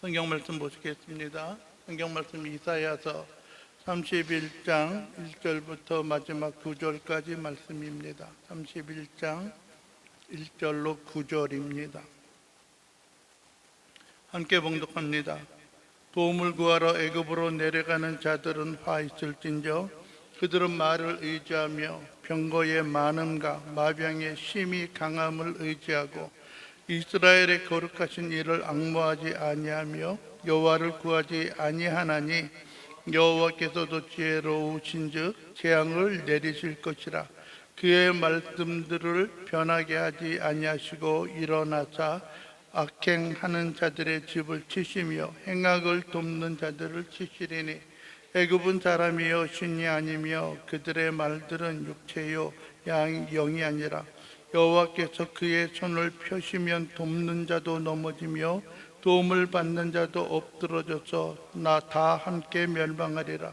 성경 말씀 보시겠습니다. 성경 말씀 이사야서 31장 1절부터 마지막 9절까지 말씀입니다. 31장 1절로 9절입니다. 함께 봉독합니다. 도움을 구하러 애굽으로 내려가는 자들은 화 있을진저 그들은 말을 의지하며 병거의 많음과 마병의 심히 강함을 의지하고 이스라엘의 거룩하신 이를 앙모하지 아니하며 여호와를 구하지 아니하나니 여호와께서도 지혜로우신즉 재앙을 내리실 것이라. 그의 말씀들을 변하게 하지 아니하시고 일어나사 악행하는 자들의 집을 치시며 행악을 돕는 자들을 치시리니 애굽은 사람이요 신이 아니며 그들의 말들은 육체요 영이 아니라 여호와께서 그의 손을 펴시면 돕는 자도 넘어지며 도움을 받는 자도 엎드러져서 나 다 함께 멸망하리라.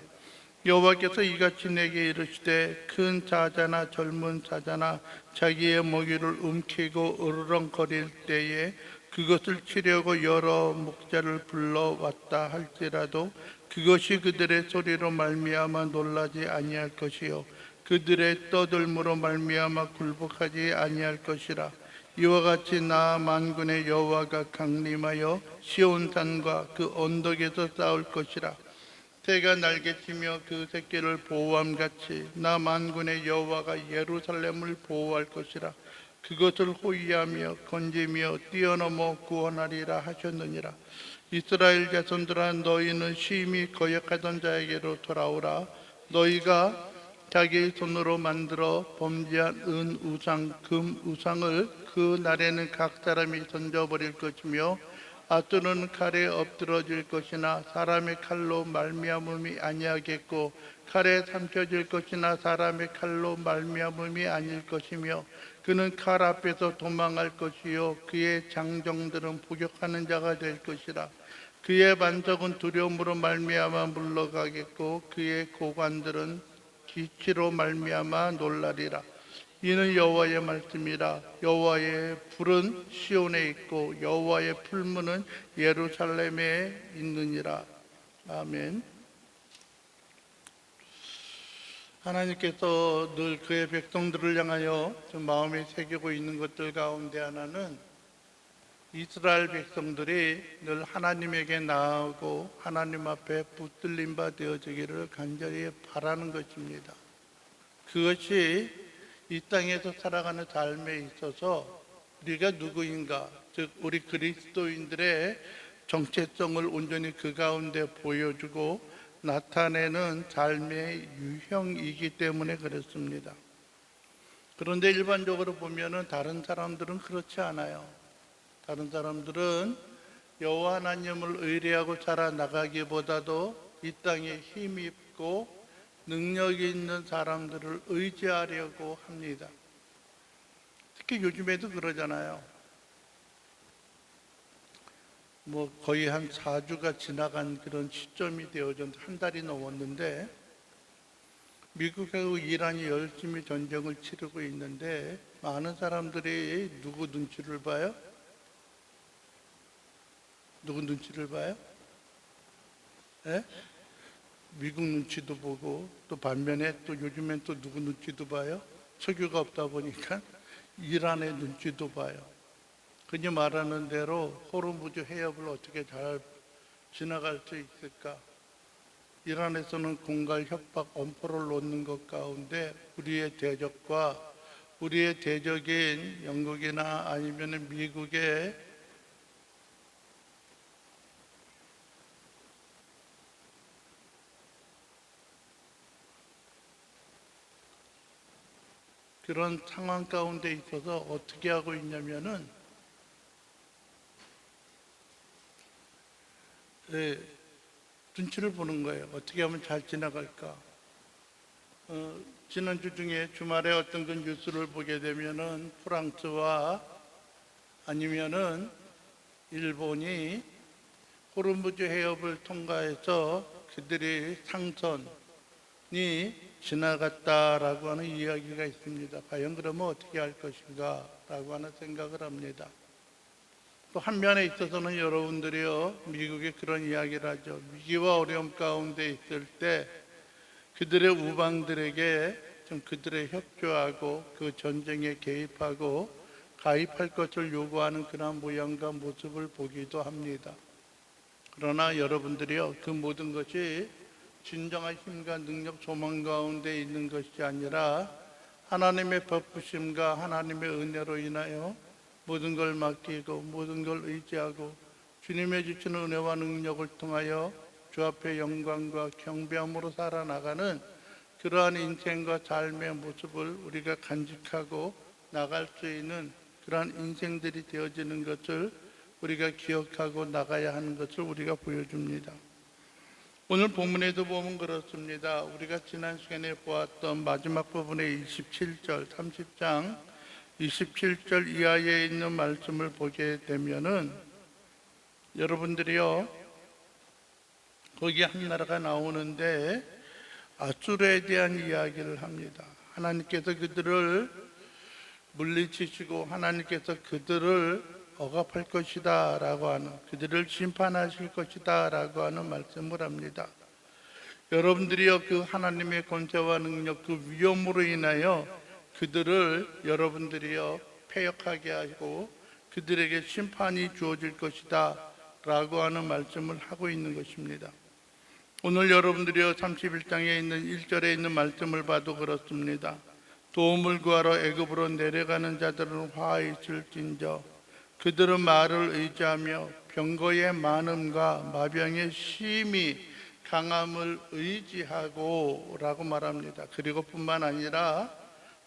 여호와께서 이같이 내게 이르시되 큰 자자나 젊은 자자나 자기의 먹이를 움키고 으르렁거릴 때에 그것을 치려고 여러 목자를 불러왔다 할지라도 그것이 그들의 소리로 말미암아 놀라지 아니할 것이요 그들의 떠들므로 말미암아 굴복하지 아니할 것이라. 이와 같이 나 만군의 여호와가 강림하여 시온산과 그 언덕에서 싸울 것이라. 새가 날개치며 그 새끼를 보호함같이 나 만군의 여호와가 예루살렘을 보호할 것이라. 그것을 호위하며 건지며 뛰어넘어 구원하리라 하셨느니라. 이스라엘 자손들아 너희는 심히 거역하던 자에게로 돌아오라. 너희가 자기 손으로 만들어 범죄한 은 우상, 금 우상을 그 날에는 각 사람이 던져버릴 것이며 아수르는 칼에 엎드러질 것이나 사람의 칼로 말미암음이 아니하겠고 칼에 삼켜질 것이나 사람의 칼로 말미암음이 아닐 것이며 그는 칼 앞에서 도망할 것이요 그의 장정들은 포격하는 자가 될 것이라. 그의 반석은 두려움으로 말미암아 물러가겠고 그의 고관들은 기치로 말미암아 놀라리라. 이는 여호와의 말씀이라. 여호와의 불은 시온에 있고 여호와의 풀무는 예루살렘에 있느니라. 아멘. 하나님께서 늘 그의 백성들을 향하여 마음에 새기고 있는 것들 가운데 하나는 이스라엘 백성들이 늘 하나님에게 나아가고 하나님 앞에 붙들림 바 되어지기를 간절히 바라는 것입니다. 그것이 이 땅에서 살아가는 삶에 있어서 우리가 누구인가, 즉 우리 그리스도인들의 정체성을 온전히 그 가운데 보여주고 나타내는 삶의 유형이기 때문에 그렇습니다. 그런데 일반적으로 보면은 다른 사람들은 그렇지 않아요. 다른 사람들은 여호와 하나님을 의뢰하고 살아나가기보다도 이 땅에 힘이 있고 능력이 있는 사람들을 의지하려고 합니다. 특히 요즘에도 그러잖아요. 거의 한 4주가 지나간 그런 시점이 되어졌는데 한 달이 넘었는데 미국하고 이란이 열심히 전쟁을 치르고 있는데 많은 사람들이 누구 눈치를 봐요? 누구 눈치를 봐요? 예? 미국 눈치도 보고 또 반면에 또 요즘엔 또 누구 눈치도 봐요? 석유가 없다 보니까 이란의 눈치도 봐요. 그냥 말하는 대로 호르무즈 해협을 어떻게 잘 지나갈 수 있을까? 이란에서는 공갈 협박 엄포를 놓는 것 가운데 우리의 대적과 우리의 대적인 영국이나 아니면 미국의 그런 상황 가운데 있어서 어떻게 하고 있냐면은 눈치를 보는 거예요. 어떻게 하면 잘 지나갈까? 지난주 중에 주말에 어떤 그 뉴스를 보게 되면은 프랑스와 아니면은 일본이 호르무즈 해협을 통과해서 그들이 상선이 지나갔다라고 하는 이야기가 있습니다. 과연 그러면 어떻게 할 것인가 라고 하는 생각을 합니다. 또 한면에 있어서는 여러분들이요, 미국에 그런 이야기를 하죠. 위기와 어려움 가운데 있을 때 그들의 우방들에게 좀 그들의 협조하고 그 전쟁에 개입하고 가입할 것을 요구하는 그런 모양과 모습을 보기도 합니다. 그러나 여러분들이요, 그 모든 것이 진정한 힘과 능력, 소망 가운데 있는 것이 아니라 하나님의 베푸심과 하나님의 은혜로 인하여 모든 걸 맡기고 모든 걸 의지하고 주님의 주시는 은혜와 능력을 통하여 주 앞에 영광과 경배함으로 살아나가는 그러한 인생과 삶의 모습을 우리가 간직하고 나갈 수 있는 그러한 인생들이 되어지는 것을 우리가 기억하고 나가야 하는 것을 우리가 보여줍니다. 오늘 본문에도 보면 그렇습니다. 우리가 지난 시간에 보았던 마지막 부분의 27절, 30장 27절 이하에 있는 말씀을 보게 되면은 여러분들이요, 거기 한 나라가 나오는데 아수르에 대한 이야기를 합니다. 하나님께서 그들을 물리치시고 하나님께서 그들을 억압할 것이다 라고 하는, 그들을 심판하실 것이다 라고 하는 말씀을 합니다. 여러분들이요, 그 하나님의 권세와 능력, 그 위엄으로 인하여 그들을 여러분들이요 패역하게 하고 그들에게 심판이 주어질 것이다 라고 하는 말씀을 하고 있는 것입니다. 오늘 여러분들이요 31장에 있는 1절에 있는 말씀을 봐도 그렇습니다. 도움을 구하러 애굽으로 내려가는 자들은 화 있을진저 그들은 말을 의지하며 병거의 많음과 마병의 심히 강함을 의지하고 라고 말합니다. 그리고 뿐만 아니라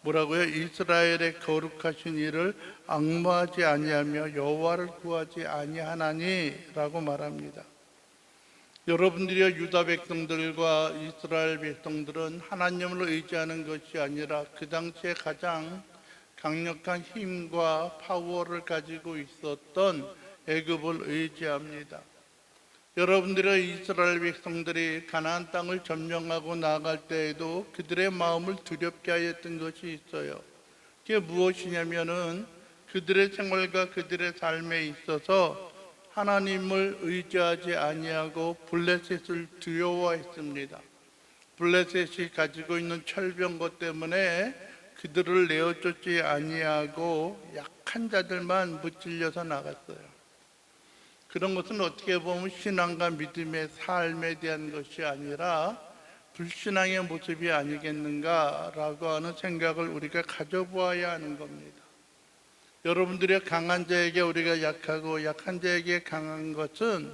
뭐라고요? 이스라엘의 거룩하신 이를 앙모하지 아니하며 여호와를 구하지 아니하나니 라고 말합니다. 여러분들이 유다 백성들과 이스라엘 백성들은 하나님을 의지하는 것이 아니라 그 당시에 가장 강력한 힘과 파워를 가지고 있었던 애굽을 의지합니다. 여러분들의 이스라엘 백성들이 가나안 땅을 점령하고 나아갈 때에도 그들의 마음을 두렵게 하였던 것이 있어요. 그게 무엇이냐면은 그들의 생활과 그들의 삶에 있어서 하나님을 의지하지 아니하고 블레셋을 두려워했습니다. 블레셋이 가지고 있는 철병거 때문에 그들을 내어쫓지 아니하고 약한 자들만 무찔려서 나갔어요. 그런 것은 어떻게 보면 신앙과 믿음의 삶에 대한 것이 아니라 불신앙의 모습이 아니겠는가라고 하는 생각을 우리가 가져보아야 하는 겁니다. 여러분들의 강한 자에게 우리가 약하고 약한 자에게 강한 것은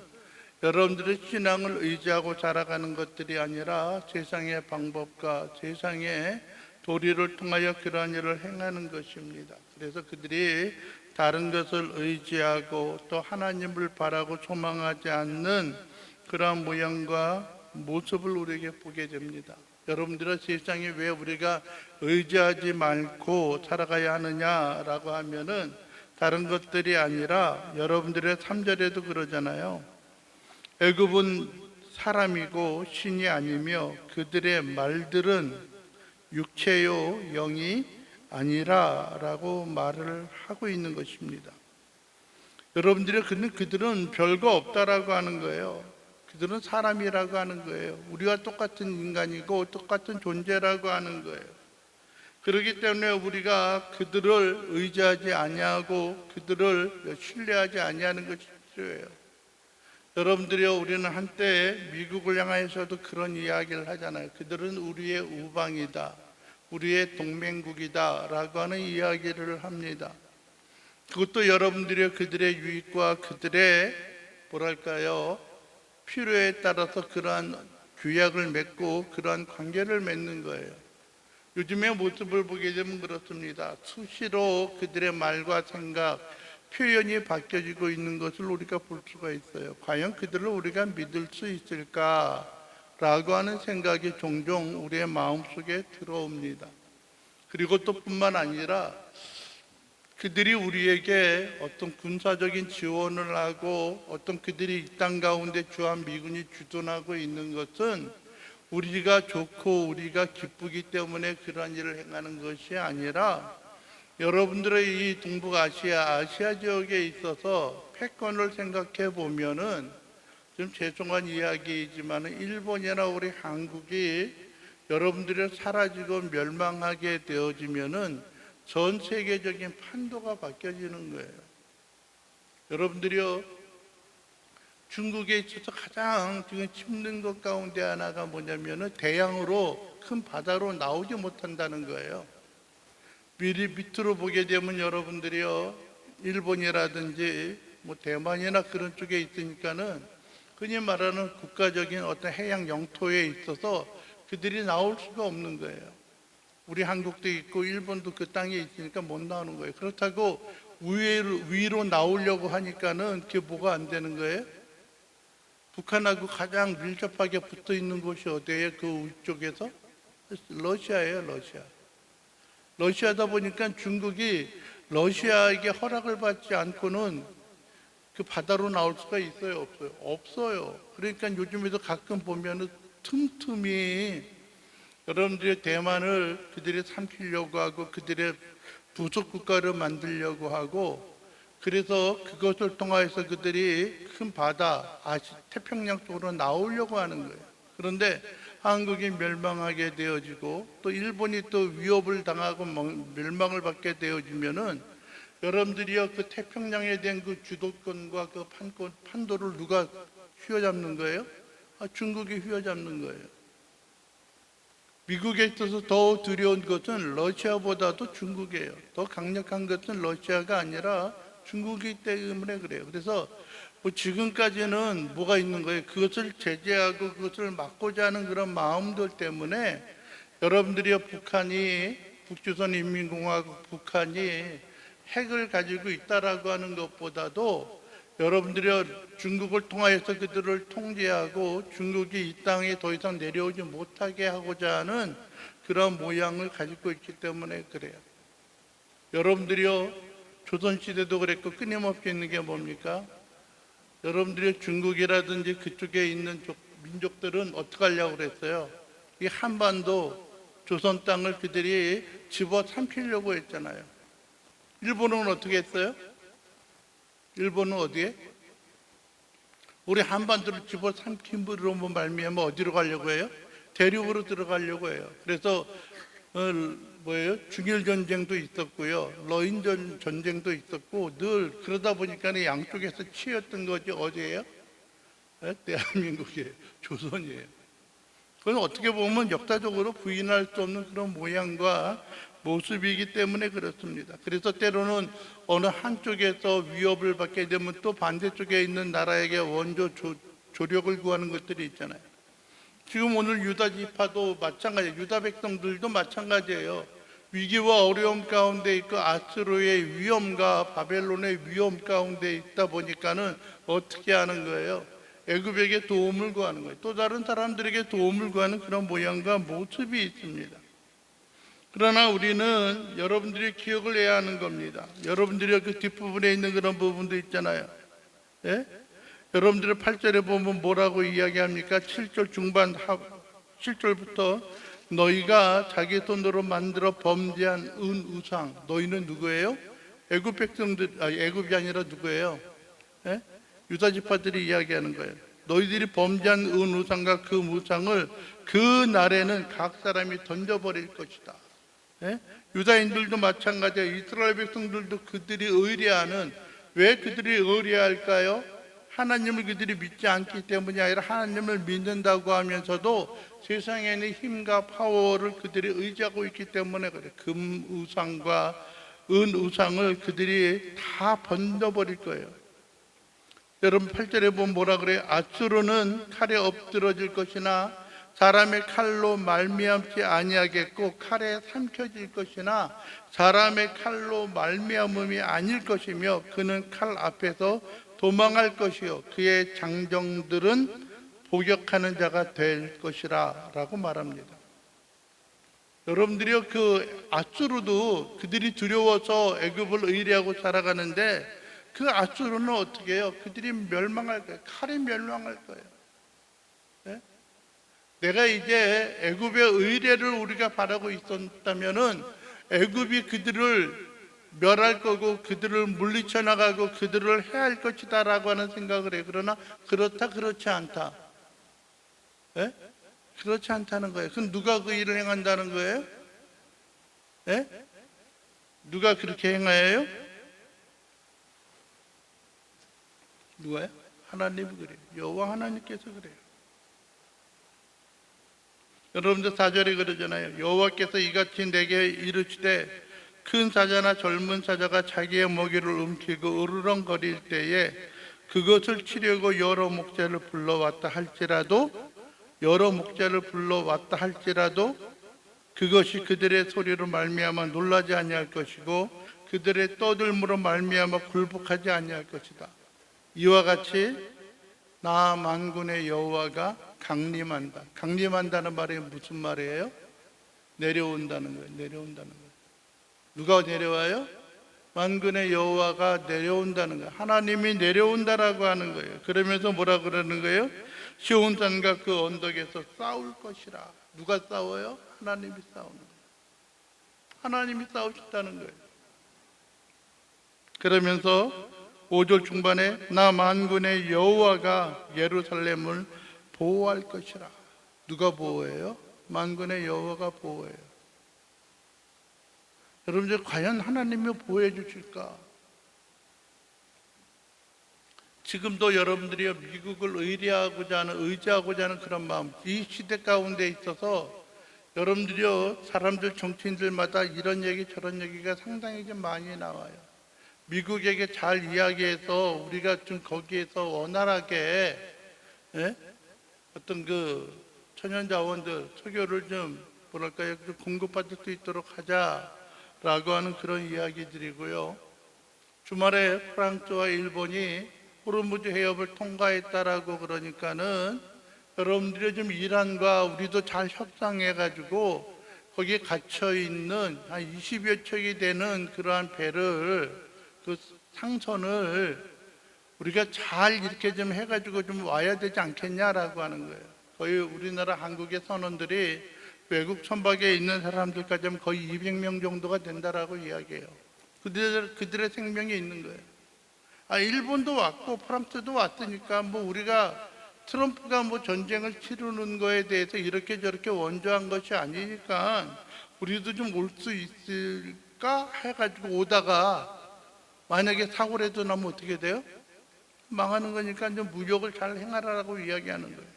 여러분들의 신앙을 의지하고 살아가는 것들이 아니라 세상의 방법과 세상의 도리를 통하여 그러한 일을 행하는 것입니다. 그래서 그들이 다른 것을 의지하고 또 하나님을 바라고 소망하지 않는 그러한 모양과 모습을 우리에게 보게 됩니다. 여러분들은 세상에 왜 우리가 의지하지 말고 살아가야 하느냐라고 하면은 다른 것들이 아니라 여러분들의 3절에도 그러잖아요. 애굽은 사람이고 신이 아니며 그들의 말들은 육체요 영이 아니라 라고 말을 하고 있는 것입니다. 여러분들이 그들은 별거 없다라고 하는 거예요. 그들은 사람이라고 하는 거예요. 우리와 똑같은 인간이고 똑같은 존재라고 하는 거예요. 그렇기 때문에 우리가 그들을 의지하지 아니하고 그들을 신뢰하지 아니하는 것이 필요해요. 여러분들이요, 우리는 한때 미국을 향해서도 그런 이야기를 하잖아요. 그들은 우리의 우방이다, 우리의 동맹국이다 라고 하는 이야기를 합니다. 그것도 여러분들이 그들의 유익과 그들의 뭐랄까요 필요에 따라서 그러한 규약을 맺고 그러한 관계를 맺는 거예요. 요즘의 모습을 보게 되면 그렇습니다. 수시로 그들의 말과 생각, 표현이 바뀌어지고 있는 것을 우리가 볼 수가 있어요. 과연 그들을 우리가 믿을 수 있을까? 라고 하는 생각이 종종 우리의 마음속에 들어옵니다. 그리고 또 뿐만 아니라 그들이 우리에게 어떤 군사적인 지원을 하고 어떤 그들이 이 땅 가운데 주한 미군이 주둔하고 있는 것은 우리가 좋고 우리가 기쁘기 때문에 그러한 일을 행하는 것이 아니라 여러분들의 이 아시아 지역에 있어서 패권을 생각해 보면은 좀 죄송한 이야기이지만 일본이나 우리 한국이 여러분들이 사라지고 멸망하게 되어지면은 전 세계적인 판도가 바뀌어지는 거예요. 여러분들이요, 중국에 있어서 가장 지금 힘든 것 가운데 하나가 뭐냐면은 대양으로 큰 바다로 나오지 못한다는 거예요. 미리 밑으로 보게 되면 여러분들이요, 일본이라든지 뭐 대만이나 그런 쪽에 있으니까는 흔히 말하는 국가적인 어떤 해양 영토에 있어서 그들이 나올 수가 없는 거예요. 우리 한국도 있고 일본도 그 땅에 있으니까 못 나오는 거예요. 그렇다고 위로 나오려고 하니까는 그게 뭐가 안 되는 거예요? 북한하고 가장 밀접하게 붙어 있는 곳이 어디예요? 그 위쪽에서? 러시아예요, 러시아. 러시아다 보니까 중국이 러시아에게 허락을 받지 않고는 그 바다로 나올 수가 있어요, 없어요? 없어요. 그러니까 요즘에도 가끔 보면은 틈틈이 여러분들의 대만을 그들이 삼키려고 하고 그들의 부속 국가를 만들려고 하고, 그래서 그것을 통해서 그들이 큰 바다, 태평양 쪽으로 나오려고 하는 거예요. 그런데 한국이 멸망하게 되어지고 또 일본이 또 위협을 당하고 멸망을 받게 되어지면은 여러분들이요, 그 태평양에 대한 그 주도권과 그 판도를 누가 휘어잡는 거예요? 중국이 휘어잡는 거예요. 미국에 있어서 더 두려운 것은 러시아보다도 중국이에요. 더 강력한 것은 러시아가 아니라 중국이기 때문에 그래요. 그래서 뭐 지금까지는 뭐가 있는 거예요? 그것을 제재하고 그것을 막고자 하는 그런 마음들 때문에 여러분들이 북조선인민공화국 북한이 핵을 가지고 있다라고 하는 것보다도 여러분들이 중국을 통하여서 그들을 통제하고 중국이 이 땅에 더 이상 내려오지 못하게 하고자 하는 그런 모양을 가지고 있기 때문에 그래요. 여러분들이요, 조선시대도 그랬고 끊임없이 있는 게 뭡니까? 여러분들이 중국이라든지 그쪽에 있는 민족들은 어떻게 하려고 그랬어요? 이 한반도 조선 땅을 그들이 집어 삼키려고 했잖아요. 일본은 어떻게 했어요? 일본은 어디에? 우리 한반도를 집어 삼킴으로 말미암아 어디로 가려고 해요? 대륙으로 들어가려고 해요. 그래서 중일 전쟁도 있었고요, 러인 전쟁도 있었고, 늘 그러다 보니까 양쪽에서 치였던 것이 어디예요? 네? 대한민국이에요. 조선이에요. 그건 어떻게 보면 역사적으로 부인할 수 없는 그런 모양과 모습이기 때문에 그렇습니다. 그래서 때로는 어느 한쪽에서 위협을 받게 되면 또 반대쪽에 있는 나라에게 원조 조력을 구하는 것들이 있잖아요. 지금 오늘 유다 지파도 마찬가지예요. 유다 백성들도 마찬가지예요. 위기와 어려움 가운데 있고 아수르의 위험과 바벨론의 위험 가운데 있다 보니까는 어떻게 하는 거예요? 애굽에게 도움을 구하는 거예요. 또 다른 사람들에게 도움을 구하는 그런 모양과 모습이 있습니다. 그러나 우리는 여러분들이 기억을 해야 하는 겁니다. 여러분들이 그 뒷부분에 있는 그런 부분도 있잖아요. 예? 여러분들의 8절에 보면 뭐라고 이야기합니까? 7절 중반 7절부터 너희가 자기 손으로 만들어 범죄한 우상. 너희는 누구예요? 애굽 백성들, 애굽이 아니라 누구예요? 예? 유다 지파들이 이야기하는 거예요. 너희들이 범죄한 우상과 그 우상을 그 날에는 각 사람이 던져버릴 것이다. 예? 유다인들도 마찬가지예요. 이스라엘 백성들도 그들이 의뢰하는, 왜 그들이 의뢰할까요? 하나님을 그들이 믿지 않기 때문이 아니라 하나님을 믿는다고 하면서도 세상에 있는 힘과 파워를 그들이 의지하고 있기 때문에 그래. 금 우상과 은 우상을 그들이 다 던져버릴 거예요. 여러분 8절에 보면 뭐라 그래요? 아수르는 칼에 엎드러질 것이나 사람의 칼로 말미암지 아니하겠고 칼에 삼켜질 것이나 사람의 칼로 말미암음이 아닐 것이며 그는 칼 앞에서 도망할 것이요 그의 장정들은 복역하는 자가 될 것이라 라고 말합니다. 여러분들이요, 그 아수르도 그들이 두려워서 애굽을 의뢰하고 살아가는데 그 아수르는 어떻게 해요? 그들이 멸망할 거예요. 칼이 멸망할 거예요. 네? 내가 이제 애굽의 의뢰를 우리가 바라고 있었다면은 애굽이 그들을 멸할 거고 그들을 물리쳐 나가고 그들을 해할 것이다 라고 하는 생각을 해요. 그러나 그렇다 그렇지 않다. 예? 그렇지 않다는 거예요. 그럼 누가 그 일을 행한다는 거예요? 예? 누가 그렇게 행하여요? 누가요? 하나님이 그래요. 여호와 하나님께서 그래요. 여러분들 4절에 그러잖아요. 여호와께서 이같이 내게 이르시되 큰 사자나 젊은 사자가 자기의 먹이를 움키고 으르렁거릴 때에 그것을 치려고 여러 목자를 불러왔다 할지라도 그것이 그들의 소리로 말미암아 놀라지 아니할 것이고 그들의 떠들므로 말미암아 굴복하지 아니할 것이다. 이와 같이 나 만군의 여호와가 강림한다. 강림한다는 말이 무슨 말이에요? 내려온다는 거예요. 내려온다는 거예요. 누가 내려와요? 만군의 여호와가 내려온다는 거예요. 하나님이 내려온다라고 하는 거예요. 그러면서 뭐라 그러는 거예요? 시온산과 그 언덕에서 싸울 것이라. 누가 싸워요? 하나님이 싸우는 거예요. 하나님이 싸우신다는 거예요. 그러면서 5절 중반에 나 만군의 여호와가 예루살렘을 보호할 것이라. 누가 보호해요? 만군의 여호와가 보호해요. 여러분들 과연 하나님이 보호해 주실까? 지금도 여러분들이 미국을 의지하고자 하는 그런 마음, 이 시대 가운데 있어서 여러분들이요, 사람들 정치인들마다 이런 얘기 저런 얘기가 상당히 좀 많이 나와요. 미국에게 잘 이야기해서 우리가 좀 거기에서 원활하게 어떤 그 천연자원들 석유를 좀 뭐랄까요, 공급받을 수 있도록 하자라고 하는 그런 이야기들이고요. 주말에 프랑스와 일본이 호르무즈 해협을 통과했다라고 그러니까는 여러분들이 좀 이란과 우리도 잘 협상해가지고 거기에 갇혀 있는 한 20여 척이 되는 그러한 배를 그 상선을 우리가 잘 이렇게 좀 해가지고 좀 와야 되지 않겠냐라고 하는 거예요. 거의 우리나라 한국의 선원들이 외국 선박에 있는 사람들까지 하면 거의 200명 정도가 된다라고 이야기해요. 그들의 생명이 있는 거예요. 일본도 왔고 프랑스도 왔으니까 뭐 우리가 트럼프가 뭐 전쟁을 치르는 거에 대해서 이렇게 저렇게 원조한 것이 아니니까 우리도 좀 올 수 있을까 해가지고 오다가 만약에 사고라도 나면 어떻게 돼요? 망하는 거니까 좀 무역을 잘 행하라고 이야기하는 거예요.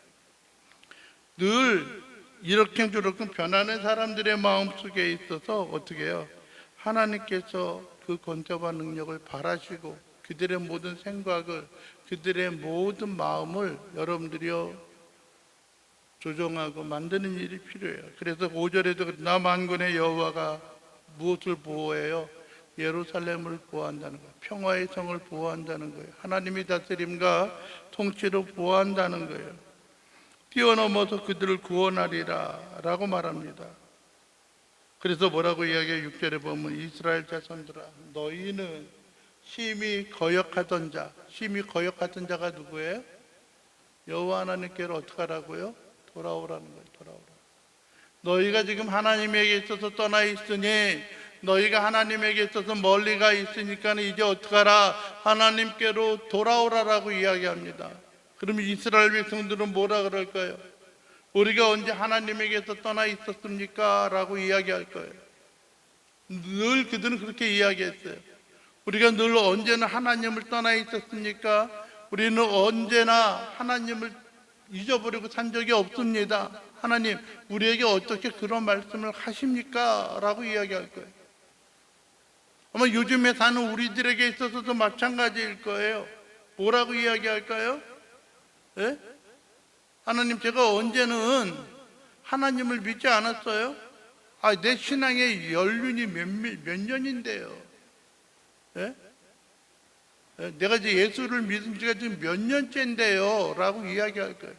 늘 이렇게 저렇게 변하는 사람들의 마음속에 있어서 어떻게 해요? 하나님께서 그 권세와 능력을 바라시고 그들의 모든 생각을, 그들의 모든 마음을 여러분들이요 조정하고 만드는 일이 필요해요. 그래서 5절에도 나 만군의 여호와가 무엇을 보호해요? 예루살렘을 보호한다는 거예요. 평화의 성을 보호한다는 거예요. 하나님이 다스림과 통치로 보호한다는 거예요. 뛰어넘어서 그들을 구원하리라 라고 말합니다. 그래서 뭐라고 이야기해요? 6절에 보면 이스라엘 자손들아 너희는 심히 거역하던 자가 누구예요? 여호와 하나님께로 어떻게 하라고요? 돌아오라는 거예요. 돌아오라. 너희가 지금 하나님에게 있어서 떠나 있으니 너희가 하나님에게 있어서 멀리가 있으니까 이제 어떡하라? 하나님께로 돌아오라라고 이야기합니다. 그러면 이스라엘 백성들은 뭐라 그럴까요? 우리가 언제 하나님에게서 떠나 있었습니까? 라고 이야기할 거예요. 늘 그들은 그렇게 이야기했어요. 우리가 늘 언제나 하나님을 떠나 있었습니까? 우리는 언제나 하나님을 잊어버리고 산 적이 없습니다. 하나님 우리에게 어떻게 그런 말씀을 하십니까? 라고 이야기할 거예요. 아마 요즘에 사는 우리들에게 있어서도 마찬가지일 거예요. 뭐라고 이야기할까요? 예? 하나님 제가 언제는 하나님을 믿지 않았어요? 내 신앙의 연륜이 몇 년인데요. 예? 내가 이제 예수를 믿은 지가 지금 몇 년째인데요 라고 이야기할 거예요.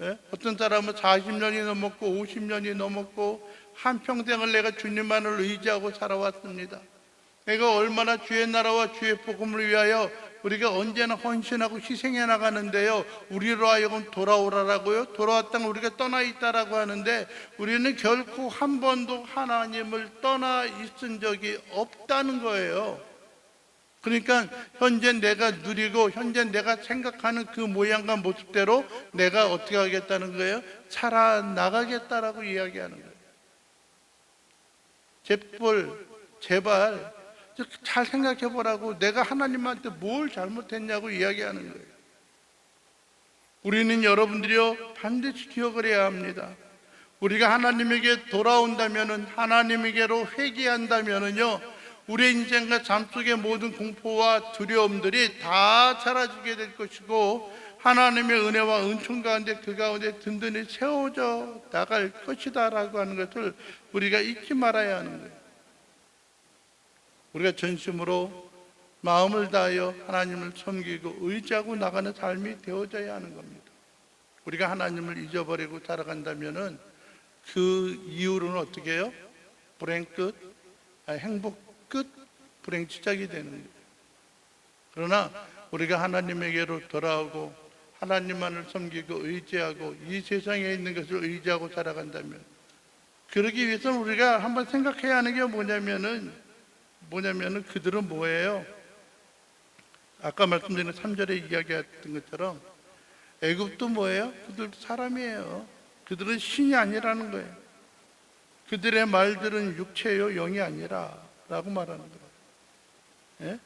예? 어떤 사람은 40년이 넘었고 50년이 넘었고 한평생을 내가 주님만을 의지하고 살아왔습니다. 내가 얼마나 주의 나라와 주의 복음을 위하여 우리가 언제나 헌신하고 희생해 나가는데요, 우리로 하여금 돌아오라라고요, 돌아왔다가 우리가 떠나 있다라고 하는데, 우리는 결코 한 번도 하나님을 떠나 있은 적이 없다는 거예요. 그러니까 현재 내가 누리고 현재 내가 생각하는 그 모양과 모습대로 내가 어떻게 하겠다는 거예요? 살아나가겠다라고 이야기하는 거예요. 제발 잘 생각해 보라고, 내가 하나님한테 뭘 잘못했냐고 이야기하는 거예요. 우리는 여러분들이요, 반드시 기억을 해야 합니다. 우리가 하나님에게 돌아온다면은, 하나님에게로 회개한다면은요, 우리의 인생과 삶 속의 모든 공포와 두려움들이 다 사라지게 될 것이고, 하나님의 은혜와 은총 가운데 그 가운데 든든히 세워져 나갈 것이다 라고 하는 것을 우리가 잊지 말아야 하는 거예요. 우리가 전심으로 마음을 다하여 하나님을 섬기고 의지하고 나가는 삶이 되어져야 하는 겁니다. 우리가 하나님을 잊어버리고 살아간다면은 그 이후로는 어떻게 해요? 불행 끝, 행복 끝, 불행 시작이 되는 거예요. 그러나 우리가 하나님에게로 돌아오고 하나님만을 섬기고 의지하고 이 세상에 있는 것을 의지하고 살아간다면, 그러기 위해서는 우리가 한번 생각해야 하는 게 뭐냐면은 그들은 뭐예요? 아까 말씀드린 3절에 이야기했던 것처럼 애굽도 뭐예요? 그들도 사람이에요. 그들은 신이 아니라는 거예요. 그들의 말들은 육체요 영이 아니라 라고 말하는 거예요. 예?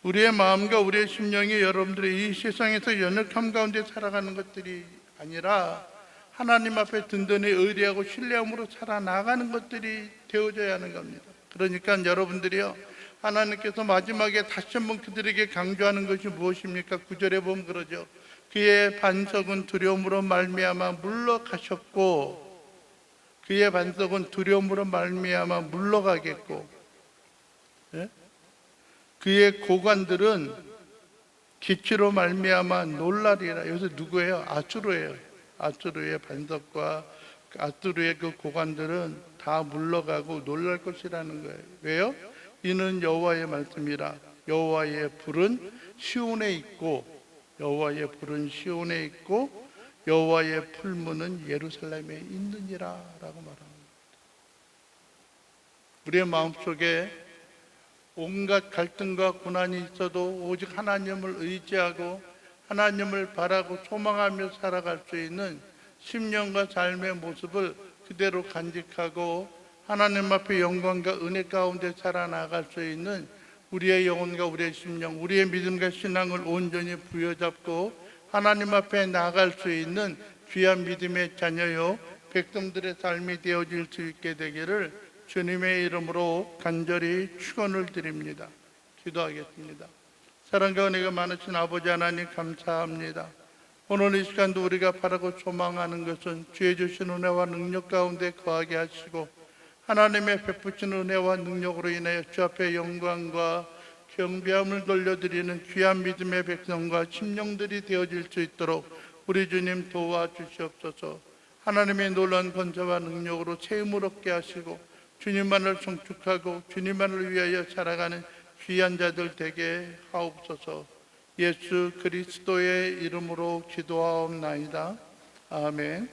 우리의 마음과 우리의 심령이 여러분들의 이 세상에서 연약함 가운데 살아가는 것들이 아니라 하나님 앞에 든든히 의뢰하고 신뢰함으로 살아나가는 것들이 되어져야 하는 겁니다. 그러니까 여러분들이요, 하나님께서 마지막에 다시 한번 그들에게 강조하는 것이 무엇입니까? 9절에 보면 그러죠. 그의 반석은 두려움으로 말미암아 물러가셨고, 그의 반석은 두려움으로 말미암아 물러가겠고, 예? 그의 고관들은 기치로 말미암아 놀라리라. 여기서 누구예요? 아수르예요. 아수르의 반석과 아수르의 그 고관들은 다 물러가고 놀랄 것이라는 거예요. 왜요? 이는 여호와의 말씀이라. 여호와의 불은 시온에 있고, 여호와의 불은 시온에 있고 여호와의 풀무는 예루살렘에 있느니라 라고 말합니다. 우리의 마음속에 온갖 갈등과 고난이 있어도 오직 하나님을 의지하고 하나님을 바라고 소망하며 살아갈 수 있는 심령과 삶의 모습을 그대로 간직하고 하나님 앞에 영광과 은혜 가운데 살아나갈 수 있는 우리의 영혼과 우리의 심령, 우리의 믿음과 신앙을 온전히 부여잡고 하나님 앞에 나아갈 수 있는 귀한 믿음의 자녀요 백성들의 삶이 되어질 수 있게 되기를 주님의 이름으로 간절히 축원을 드립니다. 기도하겠습니다. 사랑과 은혜가 많으신 아버지 하나님, 감사합니다. 오늘 이 시간도 우리가 바라고 소망하는 것은 주의 주신 은혜와 능력 가운데 거하게 하시고 하나님의 베푸신 은혜와 능력으로 인하여 주 앞에 영광과 경배함을 돌려드리는 귀한 믿음의 백성과 심령들이 되어질 수 있도록 우리 주님 도와주시옵소서. 하나님의 놀라운 권세와 능력으로 체험을 얻게 하시고 주님만을 성축하고 주님만을 위하여 살아가는 귀한 자들 되게 하옵소서. 예수 그리스도의 이름으로 기도하옵나이다. 아멘.